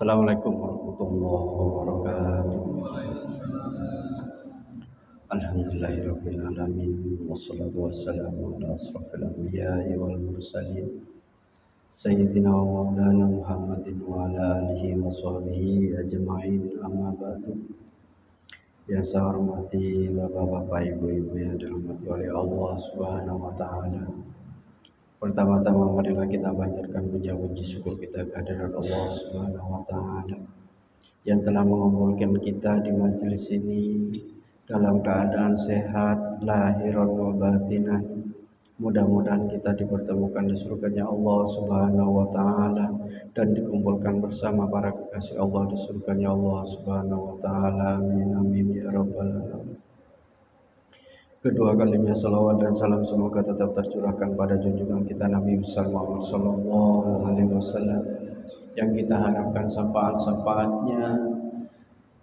Assalamualaikum warahmatullahi wabarakatuh. Alhamdulillahirabbil alamin wassalatu wassalamu ala asrofil anbiya'i wal mursalin sayyidina wa maulana Muhammadin wa ala alihi wa sahbihi ajma'in, amma ba'du. Yang saya hormati bapak-bapak, ibu-ibu yang dirahmati oleh Allah Subhanahu wa taala. Pertama-tama marilah kita panjatkan puji syukur kita kehadirat Allah Subhanahu wa taala yang telah mengumpulkan kita di majelis ini dalam keadaan sehat lahiran wa batinan. Mudah-mudahan kita dipertemukan di surganya Allah Subhanahu wa taala dan dikumpulkan bersama para kekasih Allah di surganya Allah Subhanahu wa taala. Amin amin ya rabbal alamin. Kedua kalinya salawat dan salam semoga tetap tercurahkan pada junjungan kita Nabi Muhammad sallallahu alaihi wasallam yang kita harapkan syafaat-syafaatnya.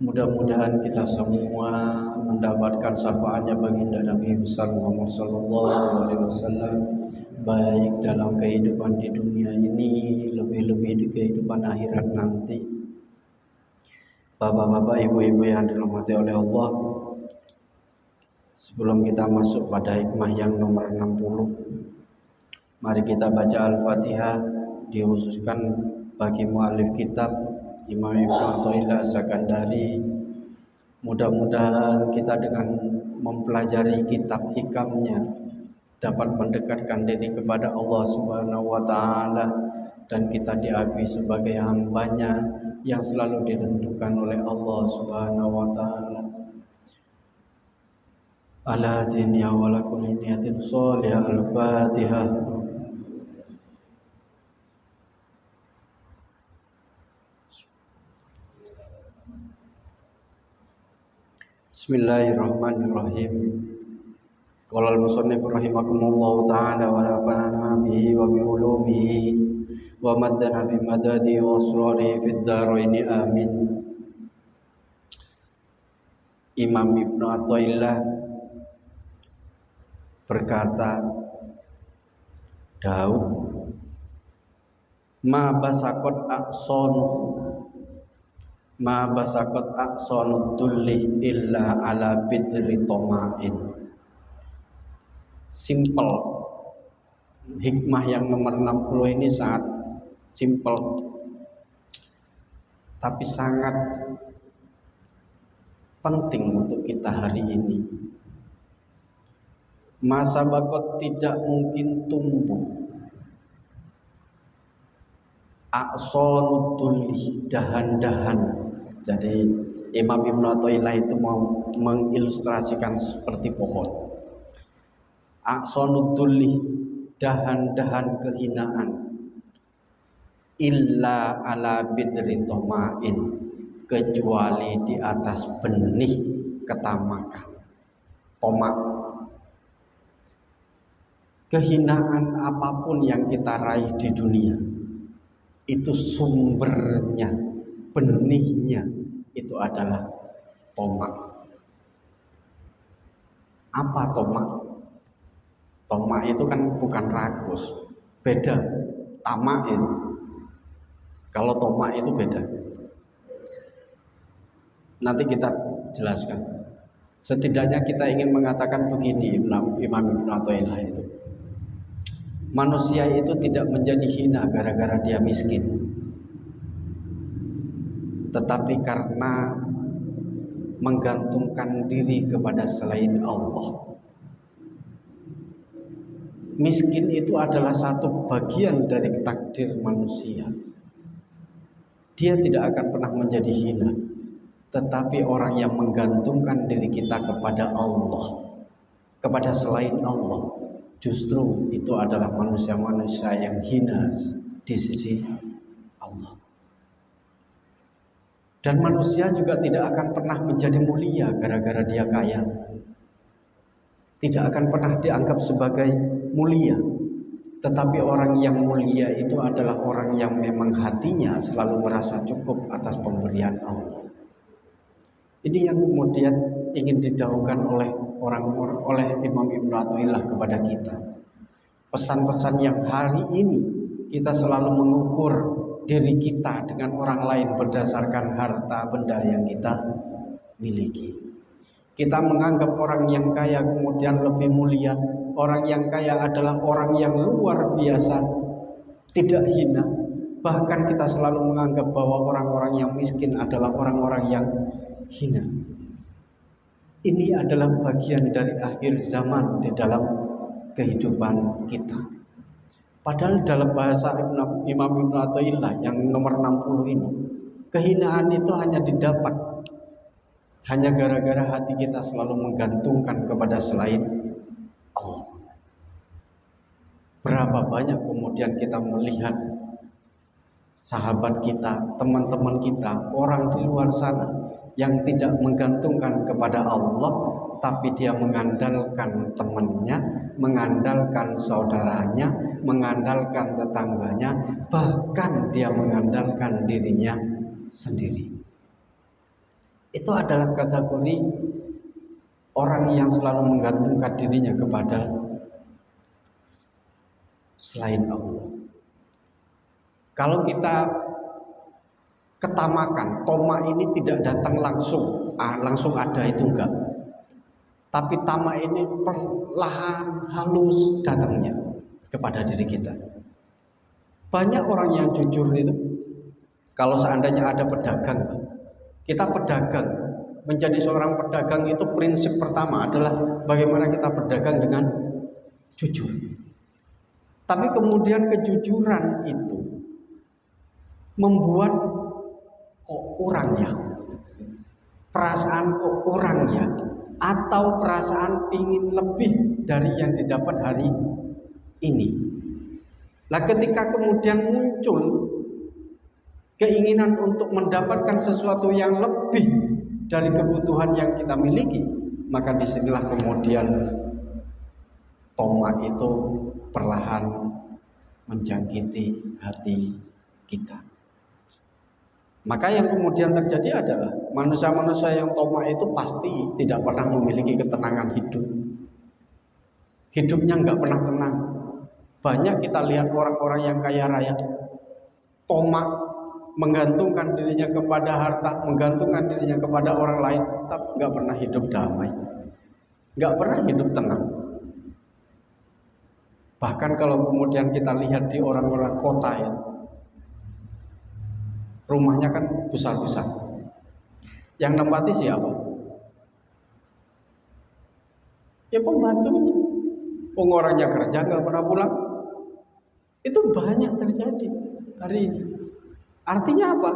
Mudah-mudahan kita semua mendapatkan syafaatnya baginda Nabi Muhammad sallallahu alaihi wasallam, baik dalam kehidupan di dunia ini, lebih-lebih di kehidupan akhirat nanti. Bapak-bapak, ibu-ibu yang dirahmati oleh Allah, sebelum kita masuk pada hikmah yang nomor 60, mari kita baca Al-Fatihah, dikhususkan bagi muallif kitab Imam Ibnu Athaillah As-Sakandari. Mudah-mudahan kita dengan mempelajari kitab hikamnya dapat mendekatkan diri kepada Allah Subhanahu wa taala dan kita diakui sebagai hambanya yang selalu ditentukan oleh Allah Subhanahu wa taala. Ala dini awala kulli niyatin sholihah. Al-Fatihah. Bismillahirrahmanirrahim. Qala al-musannif rahimakumullah ta'ala wa nafa'ana bihi wa bi ulumihi wa maddana bi madadi wa asrari fid dharain amin. Imam Ibnu Athaillah berkata, Daud ma basakot aksonu dulli illa ala bidri tomain. Simple. Hikmah yang nomor 60 ini sangat simple, tapi sangat penting untuk kita hari ini. Masa bakot tidak mungkin tumbuh aksonudulih, dahan-dahan. Jadi Imam Ibnu Athaillah itu mau mengilustrasikan seperti pohon. Aksonudulih, dahan-dahan kehinaan, illa ala bidri tomain, kecuali di atas benih ketamakan. Tomak. Kehinaan apapun yang kita raih di dunia, itu sumbernya, benihnya itu adalah tomak. Apa tomak? Tomak itu kan bukan rakus, beda. Tamak itu, kalau tomak itu beda. Nanti kita jelaskan. Setidaknya kita ingin mengatakan begini, Imam Ibnu Athaillah itu, manusia itu tidak menjadi hina gara-gara dia miskin, tetapi karena menggantungkan diri kepada selain Allah. Miskin itu adalah satu bagian dari takdir manusia. Dia tidak akan pernah menjadi hina, tetapi orang yang menggantungkan diri kita kepada Allah, kepada selain Allah, justru itu adalah manusia-manusia yang hina di sisi Allah. Dan manusia juga tidak akan pernah menjadi mulia gara-gara dia kaya. Tidak akan pernah dianggap sebagai mulia. Tetapi orang yang mulia itu adalah orang yang memang hatinya selalu merasa cukup atas pemberian Allah. Ini yang kemudian ingin didahulukan oleh Imam Ibnu Athaillah kepada kita. Pesan-pesan yang hari ini kita selalu mengukur diri kita dengan orang lain berdasarkan harta benda yang kita miliki. Kita menganggap orang yang kaya kemudian lebih mulia. Orang yang kaya adalah orang yang luar biasa, tidak hina. Bahkan kita selalu menganggap bahwa orang-orang yang miskin adalah orang-orang yang hina. Ini adalah bagian dari akhir zaman di dalam kehidupan kita. Padahal dalam bahasa Imam Ibn Athaillah yang nomor 60 ini, kehinaan itu hanya didapat hanya gara-gara hati kita selalu menggantungkan kepada selain Allah. Berapa banyak kemudian kita melihat sahabat kita, teman-teman kita, orang di luar sana yang tidak menggantungkan kepada Allah, tapi dia mengandalkan temannya, mengandalkan saudaranya, mengandalkan tetangganya, bahkan dia mengandalkan dirinya sendiri. Itu adalah kategori orang yang selalu menggantungkan dirinya kepada selain Allah. Kalau kita ketamakan, toma ini tidak datang langsung ada itu enggak. Tapi tama ini perlahan halus datangnya kepada diri kita. Banyak orang yang jujur itu, kalau seandainya ada pedagang, kita pedagang, menjadi seorang pedagang itu prinsip pertama adalah bagaimana kita berdagang dengan jujur. Tapi kemudian kejujuran itu membuat kok kurang ya, perasaan kok kurang ya, atau perasaan ingin lebih dari yang didapat hari ini. Nah, ketika kemudian muncul keinginan untuk mendapatkan sesuatu yang lebih dari kebutuhan yang kita miliki, maka disinilah kemudian toma itu perlahan menjangkiti hati kita. Maka yang kemudian terjadi adalah manusia-manusia yang toma itu pasti tidak pernah memiliki ketenangan hidup. Hidupnya nggak pernah tenang. Banyak kita lihat orang-orang yang kaya raya, toma, menggantungkan dirinya kepada harta, menggantungkan dirinya kepada orang lain, tapi nggak pernah hidup damai, nggak pernah hidup tenang. Bahkan kalau kemudian kita lihat di orang-orang kota ya, rumahnya kan besar-besar. Yang nempati siapa? Ya pembantunya. Orangnya kerja nggak pernah pulang. Itu banyak terjadi hari ini. Artinya apa?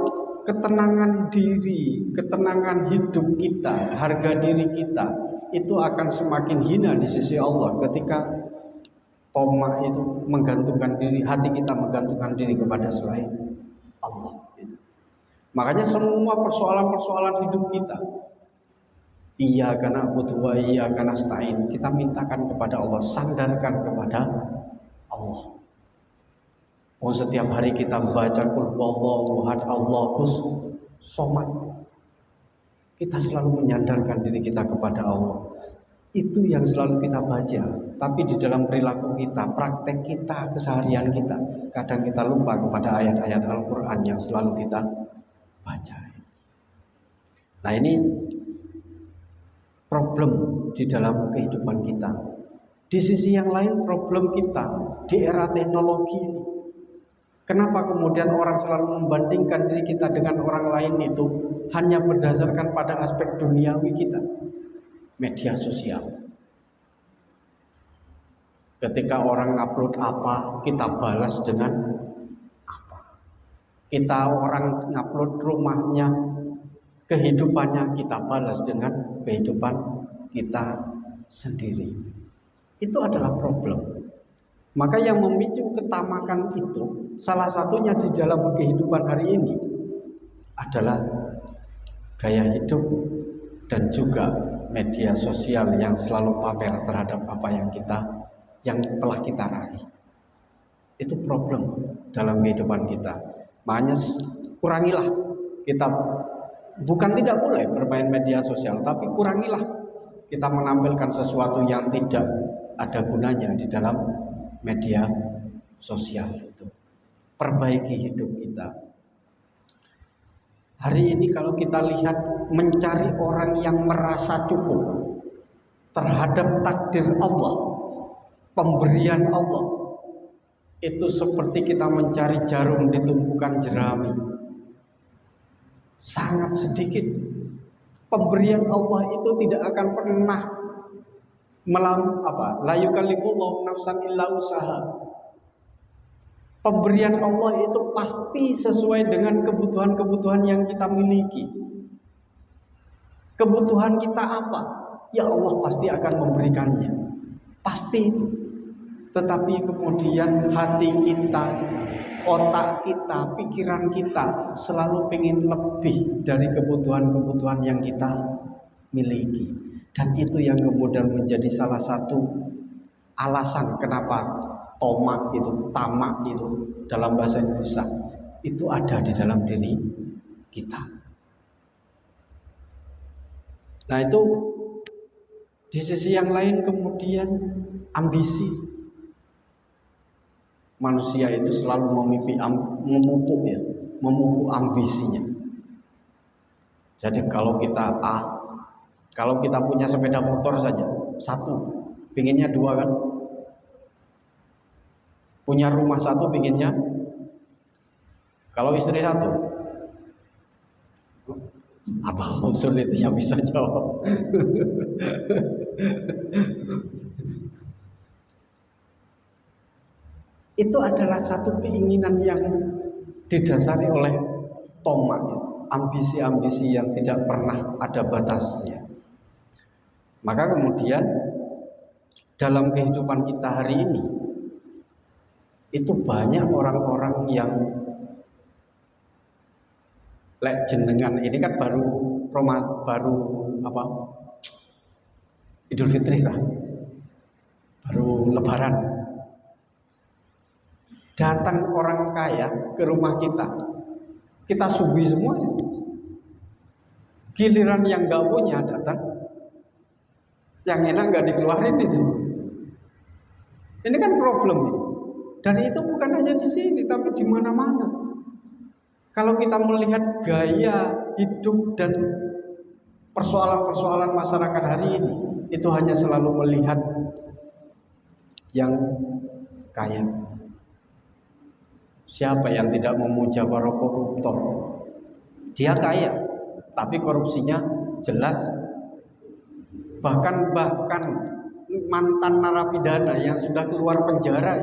Ketenangan diri, ketenangan hidup kita, harga diri kita itu akan semakin hina di sisi Allah ketika toma itu menggantungkan diri, hati kita menggantungkan diri kepada selain Allah. Makanya semua persoalan-persoalan hidup kita, iyyaka na'budu wa iyyaka nasta'in, kita mintakan kepada Allah, sandarkan kepada Allah. Setiap hari kita baca qul huwallahu ahad Allahus somad, kita selalu menyandarkan diri kita kepada Allah. Itu yang selalu kita baca. Tapi di dalam perilaku kita, praktek kita, keseharian kita, kadang kita lupa kepada ayat-ayat Al-Quran yang selalu kita baca. Nah, ini problem di dalam kehidupan kita. Di sisi yang lain, problem kita di era teknologi ini. Kenapa kemudian orang selalu membandingkan diri kita dengan orang lain itu hanya berdasarkan pada aspek duniawi kita? Media sosial. Ketika orang upload apa, kita balas dengan apa. Kita orang ngupload rumahnya, kehidupannya, kita balas dengan kehidupan kita sendiri. Itu adalah problem. Maka yang memicu ketamakan itu, salah satunya di dalam kehidupan hari ini adalah gaya hidup dan juga media sosial yang selalu pamer terhadap apa yang telah kita raih. Itu problem dalam kehidupan kita. Makanya kurangilah, kita bukan tidak boleh bermain media sosial, tapi kurangilah kita menampilkan sesuatu yang tidak ada gunanya di dalam media sosial itu. perbaiki hidup kita. Hari ini kalau kita lihat, mencari orang yang merasa cukup terhadap takdir Allah, pemberian Allah, itu seperti kita mencari jarum di tumpukan jerami. Sangat sedikit. Pemberian Allah itu tidak akan pernah la yukallifullahu nafsan illa usaha. Pemberian Allah itu pasti sesuai dengan kebutuhan-kebutuhan yang kita miliki. Kebutuhan kita apa? Ya Allah pasti akan memberikannya. Pasti itu. Tetapi kemudian hati kita, otak kita, pikiran kita selalu ingin lebih dari kebutuhan-kebutuhan yang kita miliki. Dan itu yang kemudian menjadi salah satu alasan kenapa tamak itu dalam bahasa Indonesia itu ada di dalam diri kita. Nah itu di sisi yang lain kemudian ambisi. Manusia itu selalu memupuk ambisinya. Jadi kalau kita punya sepeda motor saja, satu, pinginnya dua kan? Punya rumah satu, pinginnya, kalau istri satu, apa sulit yang bisa jawab? Itu adalah satu keinginan yang didasari oleh tamak, ambisi-ambisi yang tidak pernah ada batasnya. Maka kemudian dalam kehidupan kita hari ini itu banyak orang-orang yang jenengan ini kan baru Idul Fitri lah, baru Lebaran. Datang orang kaya ke rumah kita suguhi semuanya. Giliran yang nggak punya datang, yang enak nggak dikeluarin itu. Ini kan problem ini. Dan itu bukan hanya di sini, tapi di mana-mana. Kalau kita melihat gaya hidup dan persoalan-persoalan masyarakat hari ini, itu hanya selalu melihat yang kaya. Siapa yang tidak memuja para koruptor? Dia kaya, tapi korupsinya jelas. Bahkan mantan narapidana yang sudah keluar penjara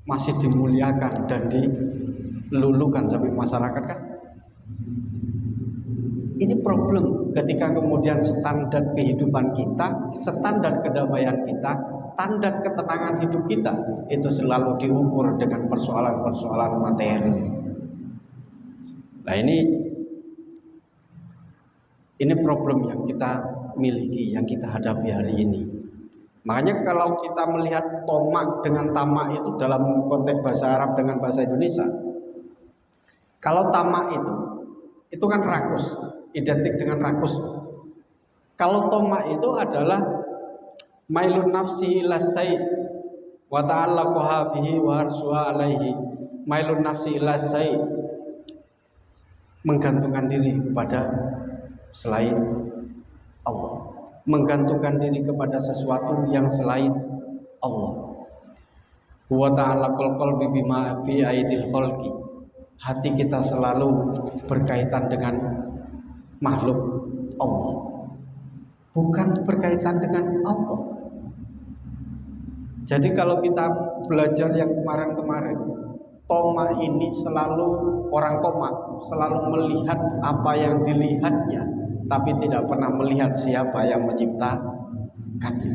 masih dimuliakan dan dilulukan sampai masyarakat kan. Ini problem ketika kemudian standar kehidupan kita, standar kedamaian kita, standar ketenangan hidup kita itu selalu diukur dengan persoalan-persoalan materi. Nah ini problem yang kita miliki, yang kita hadapi hari ini. Makanya kalau kita melihat tamak dengan tamak itu dalam konteks bahasa Arab dengan bahasa Indonesia, kalau tamak itu kan rakus, identik dengan rakus. Kalau tamak itu adalah mailun nafsi ila syai' wa ta'allaquha bihi wa harsuha alaihi. Mailun nafsi ila syai', menggantungkan diri kepada selain Allah, menggantungkan diri kepada sesuatu yang selain Allah. Wa ta'allaqul qalbi bima fi aidil khalqi. Hati kita selalu berkaitan dengan makhluk Allah, bukan berkaitan dengan Allah. Jadi kalau kita belajar yang kemarin-kemarin, tamak ini selalu, orang tamak selalu melihat apa yang dilihatnya, tapi tidak pernah melihat siapa yang menciptakannya.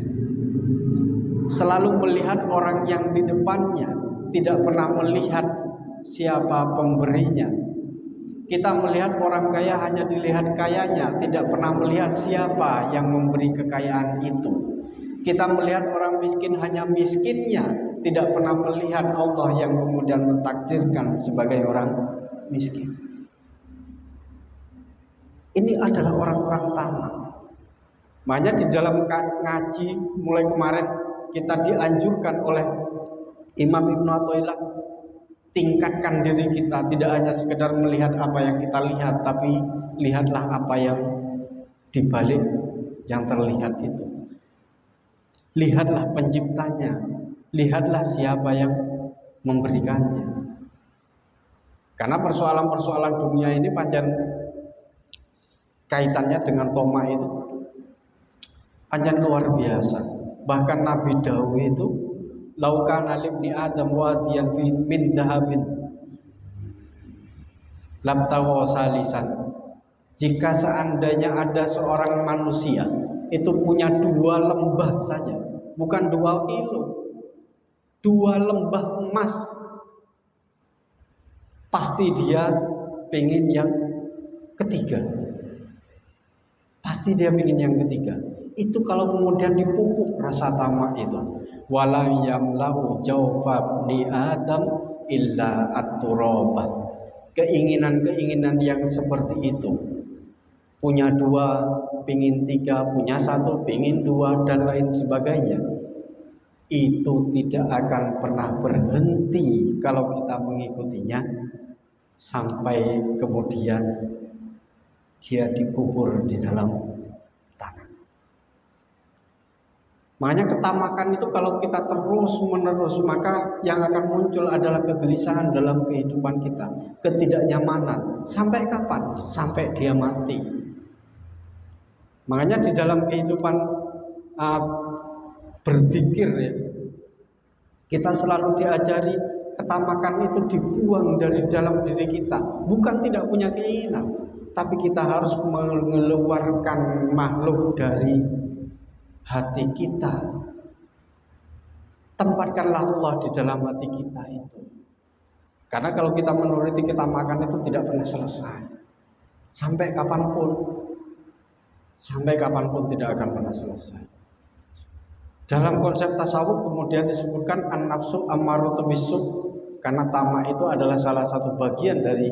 Selalu melihat orang yang di depannya, tidak pernah melihat siapa pemberinya. Kita melihat orang kaya hanya dilihat kayanya, tidak pernah melihat siapa yang memberi kekayaan itu. Kita melihat orang miskin hanya miskinnya, tidak pernah melihat Allah yang kemudian mentakdirkan sebagai orang miskin. Ini adalah orang-orang tamak. Makanya di dalam ngaji mulai kemarin kita dianjurkan oleh Imam Ibnu Athaillah tingkatkan diri kita, tidak hanya sekedar melihat apa yang kita lihat, tapi lihatlah apa yang dibalik yang terlihat itu. Lihatlah penciptanya, lihatlah siapa yang memberikannya. Karena persoalan-persoalan dunia ini pancen kaitannya dengan toma itu pancen luar biasa. Bahkan Nabi Dawud itu laukana libni Adam wadiyan min dahabin lam salisan. Jika seandainya ada seorang manusia itu punya 2 lembah saja, bukan 2 kilo, 2 lembah emas, pasti dia pengen yang ketiga. Pasti dia pengen yang ketiga. Itu kalau kemudian dipupuk rasa tamak itu. Wala yamlau jawfab ni Adam illa at-turabah. Keinginan-keinginan yang seperti itu, punya 2 pingin 3, punya 1 pingin 2, dan lain sebagainya, itu tidak akan pernah berhenti kalau kita mengikutinya sampai kemudian dia dikubur di dalam tanah. Makanya ketamakan itu kalau kita terus menerus, maka yang akan muncul adalah kegelisahan dalam kehidupan kita, ketidaknyamanan. Sampai kapan? Sampai dia mati. Makanya di dalam kehidupan berzikir ya, kita selalu diajari ketamakan itu dibuang dari dalam diri kita. Bukan tidak punya keinginan, tapi kita harus mengeluarkan makhluk dari hati kita. Tempatkanlah Allah di dalam hati kita itu. Karena kalau kita menuruti ketamakan itu tidak pernah selesai. Sampai kapanpun tidak akan pernah selesai. Dalam konsep tasawuf kemudian disebutkan an-nafsu ammaratu bisu, karena tamak itu adalah salah satu bagian dari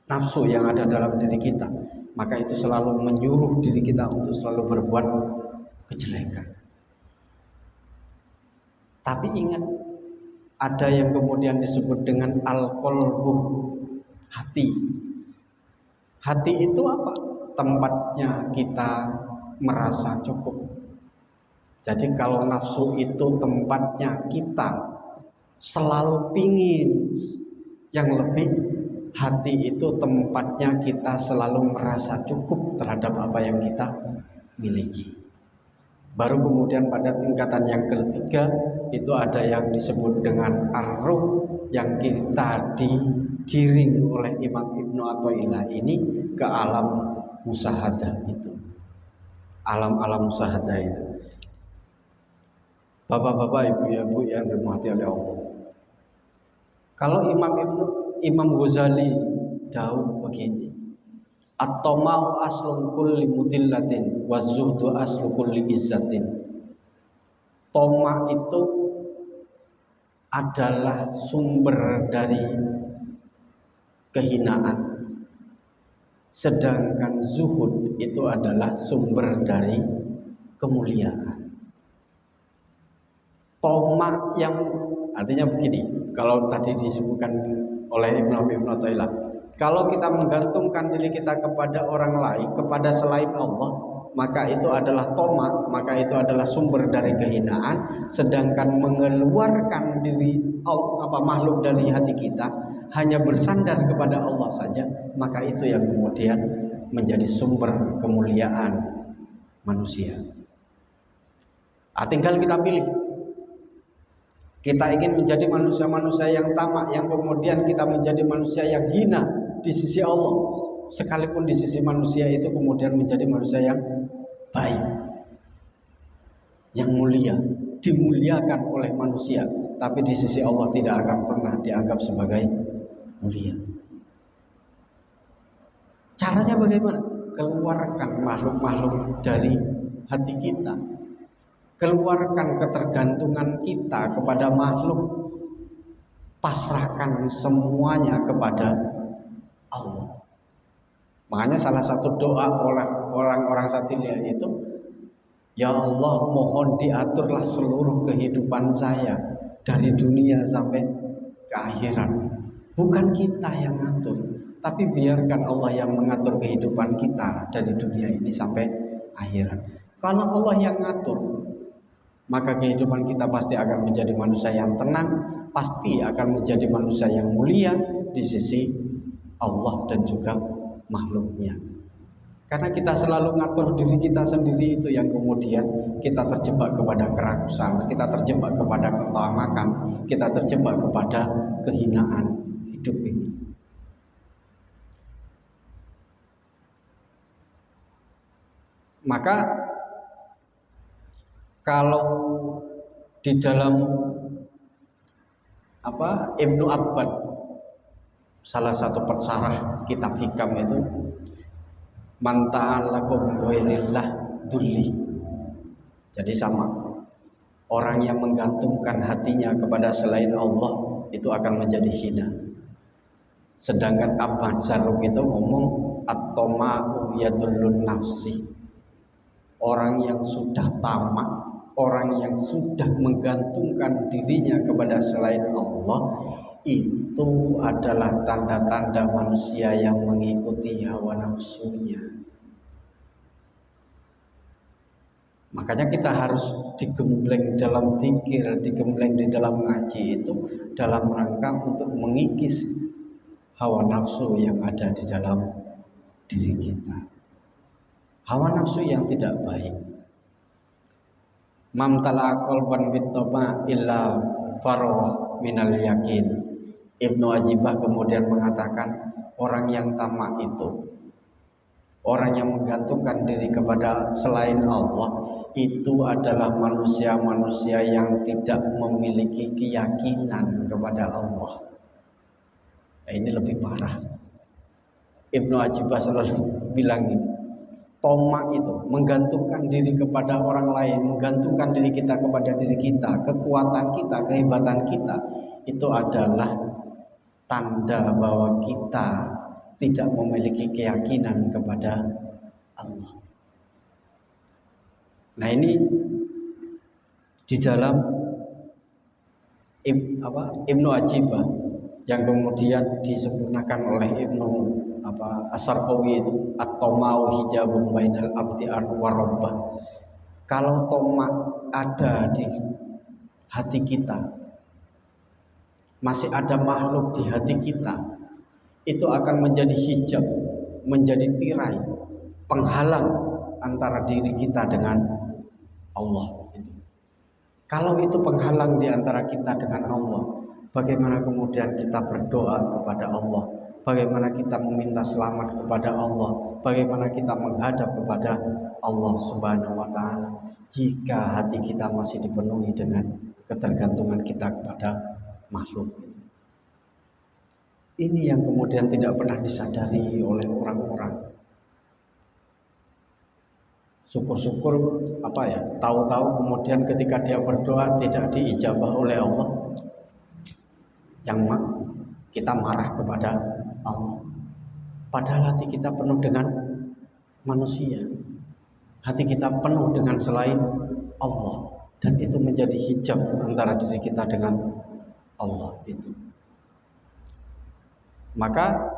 nafsu yang ada dalam diri kita. Maka itu selalu menyuruh diri kita untuk selalu berbuat kejelekan. Tapi ingat, ada yang kemudian disebut dengan al-qalbu, hati. Hati itu apa? Tempatnya kita merasa cukup. Jadi kalau nafsu itu tempatnya kita selalu pingin yang lebih, hati itu tempatnya kita selalu merasa cukup terhadap apa yang kita miliki. Baru kemudian pada tingkatan yang ketiga itu ada yang disebut dengan ar-ruh, yang kita digiring oleh Imam Ibnu Athaillah ini ke alam musyahadah itu. Alam-alam musyahadah itu. Bapak-bapak, ibu-ibu yang dirahmati oleh Allah. Kalau Imam Ghazali jauh begini. At-tama'u aslun kulli mudillatin wa zuhdu aslu kulli izzatin. Toma itu adalah sumber dari kehinaan, sedangkan zuhud itu adalah sumber dari kemuliaan. Toma yang artinya begini, kalau tadi disebutkan oleh Ibnu Athaillah, kalau kita menggantungkan diri kita kepada orang lain, kepada selain Allah, maka itu adalah toma, maka itu adalah sumber dari kehinaan. Sedangkan mengeluarkan diri makhluk dari hati kita hanya bersandar kepada Allah saja, maka itu yang kemudian menjadi sumber kemuliaan manusia. Tinggal kita pilih. Kita ingin menjadi manusia-manusia yang tamak, yang kemudian kita menjadi manusia yang hina di sisi Allah, sekalipun di sisi manusia itu kemudian menjadi manusia yang baik, yang mulia, dimuliakan oleh manusia, tapi di sisi Allah tidak akan pernah dianggap sebagai mulia. Caranya bagaimana? Keluarkan makhluk-makhluk dari hati kita. Keluarkan ketergantungan kita kepada makhluk. Pasrahkan semuanya kepada Allah. Makanya salah satu doa orang-orang Satilia itu, ya Allah, mohon diaturlah seluruh kehidupan saya dari dunia sampai ke akhirat. Bukan kita yang ngatur, tapi biarkan Allah yang mengatur kehidupan kita dari dunia ini sampai akhirat. Kalau Allah yang ngatur, maka kehidupan kita pasti akan menjadi manusia yang tenang, pasti akan menjadi manusia yang mulia di sisi Allah dan juga makhluknya. Karena kita selalu ngatur diri kita sendiri, itu yang kemudian kita terjebak kepada kerakusan, kita terjebak kepada ketamakan, kita terjebak kepada kehinaan hidup ini. Maka kalau di dalam Ibnu Abbad, salah satu pensyarah kitab Hikam itu, man ta'allaqu ghairillah dulli. Jadi sama, orang yang menggantungkan hatinya kepada selain Allah itu akan menjadi hina. Sedangkan Ahmad Syaruk itu ngomong at-tama'u yadullun nafsi. Orang yang sudah tamak, orang yang sudah menggantungkan dirinya kepada selain Allah, itu adalah tanda-tanda manusia yang mengikuti hawa nafsunya. Makanya kita harus digembleng dalam zikir, digembleng di dalam ngaji itu dalam rangka untuk mengikis hawa nafsu yang ada di dalam diri kita. Hawa nafsu yang tidak baik. Mam talaqal ban bitoma illa farah minal yakin. Ibnu Ajibah kemudian mengatakan, orang yang tamak itu, orang yang menggantungkan diri kepada selain Allah, itu adalah manusia-manusia yang tidak memiliki keyakinan kepada Allah. Nah, ini lebih parah. Ibnu Ajibah selalu bilang ini, tomak itu menggantungkan diri kepada orang lain, menggantungkan diri kita kepada diri kita, kekuatan kita, kehebatan kita, itu adalah tanda bahwa kita tidak memiliki keyakinan kepada Allah. Nah, ini di dalam Ibnu Ajibah yang kemudian disempurnakan oleh Ibnu As-Sarqawi itu, at-tamau hijabun bainal abdi wa rabbah. Kalau tomak ada di hati kita, masih ada makhluk di hati kita, itu akan menjadi hijab, menjadi tirai, penghalang antara diri kita dengan Allah. Kalau itu penghalang di antara kita dengan Allah, bagaimana kemudian kita berdoa kepada Allah? Bagaimana kita meminta selamat kepada Allah? Bagaimana kita menghadap kepada Allah Subhanahu wa Ta'ala jika hati kita masih dipenuhi dengan ketergantungan kita kepada makhluk? Ini yang kemudian tidak pernah disadari oleh orang-orang. Syukur-syukur tahu-tahu kemudian ketika dia berdoa tidak diijabah oleh Allah, yang kita marah kepada Allah. Padahal hati kita penuh dengan manusia, hati kita penuh dengan selain Allah, dan itu menjadi hijab antara diri kita dengan Allah itu. Maka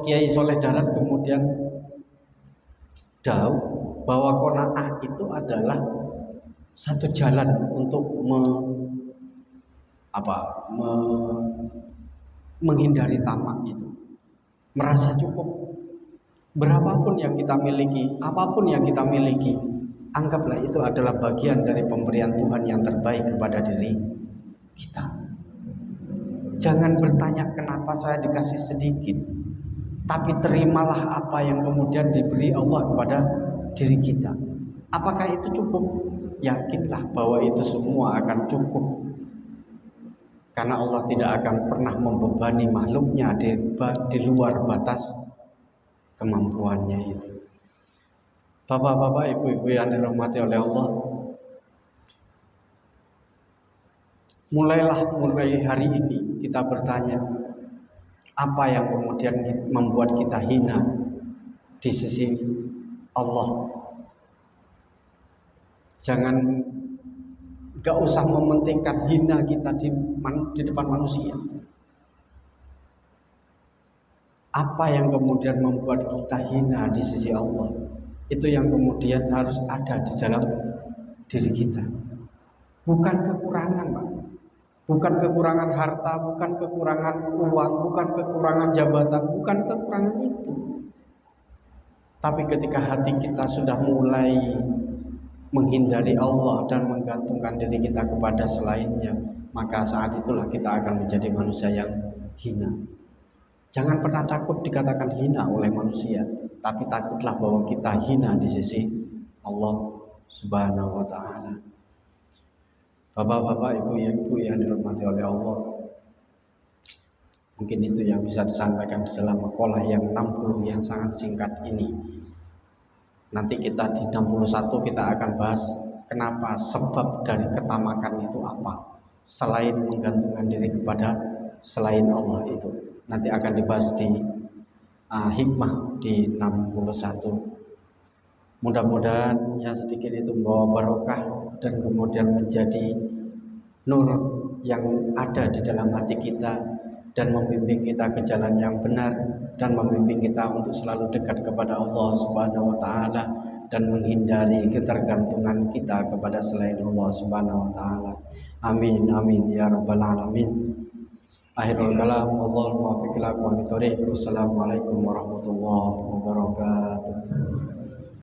Kiai Soleh Darat kemudian tahu bahwa qanaah itu adalah satu jalan untuk menghindari tamak itu. Merasa cukup berapapun yang kita miliki, apapun yang kita miliki, anggaplah itu adalah bagian dari pemberian Tuhan yang terbaik kepada diri kita. Jangan bertanya kenapa saya dikasih sedikit, tapi terimalah apa yang kemudian diberi Allah kepada diri kita. Apakah itu cukup? Yakinlah bahwa itu semua akan cukup, karena Allah tidak akan pernah membebani makhluknya di luar batas kemampuannya itu. Bapak-bapak, ibu-ibu yang dirahmati oleh Allah, mulai hari ini kita bertanya, apa yang kemudian membuat kita hina di sisi Allah? Jangan Gak usah mementingkan hina kita di depan manusia. Apa yang kemudian membuat kita hina di sisi Allah, itu yang kemudian harus ada di dalam diri kita. Bukan kekurangan, Pak. Bukan kekurangan harta, bukan kekurangan uang, bukan kekurangan jabatan, bukan kekurangan itu. Tapi ketika hati kita sudah mulai menghindari Allah dan menggantungkan diri kita kepada selainnya, maka saat itulah kita akan menjadi manusia yang hina. Jangan pernah takut dikatakan hina oleh manusia, tapi takutlah bahwa kita hina di sisi Allah Subhanahu wa taala. Bapak-bapak, ibu-ibu yang dirahmati oleh Allah, mungkin itu yang bisa disampaikan di dalam makalah yang 60 yang sangat singkat ini. Nanti kita di 61 kita akan bahas kenapa sebab dari ketamakan itu apa, selain menggantungkan diri kepada selain Allah itu. Nanti akan dibahas di hikmah di 61. Mudah-mudahan yang sedikit itu membawa barokah dan kemudian menjadi nur yang ada di dalam hati kita dan membimbing kita ke jalan yang benar dan membimbing kita untuk selalu dekat kepada Allah Subhanahu wa taala dan menghindari ketergantungan kita kepada selain Allah Subhanahu wa taala. Amin amin ya rabbal alamin. Akhirul kalam, Allahumma fiqh lakum wa Assalamualaikum warahmatullahi wabarakatuh.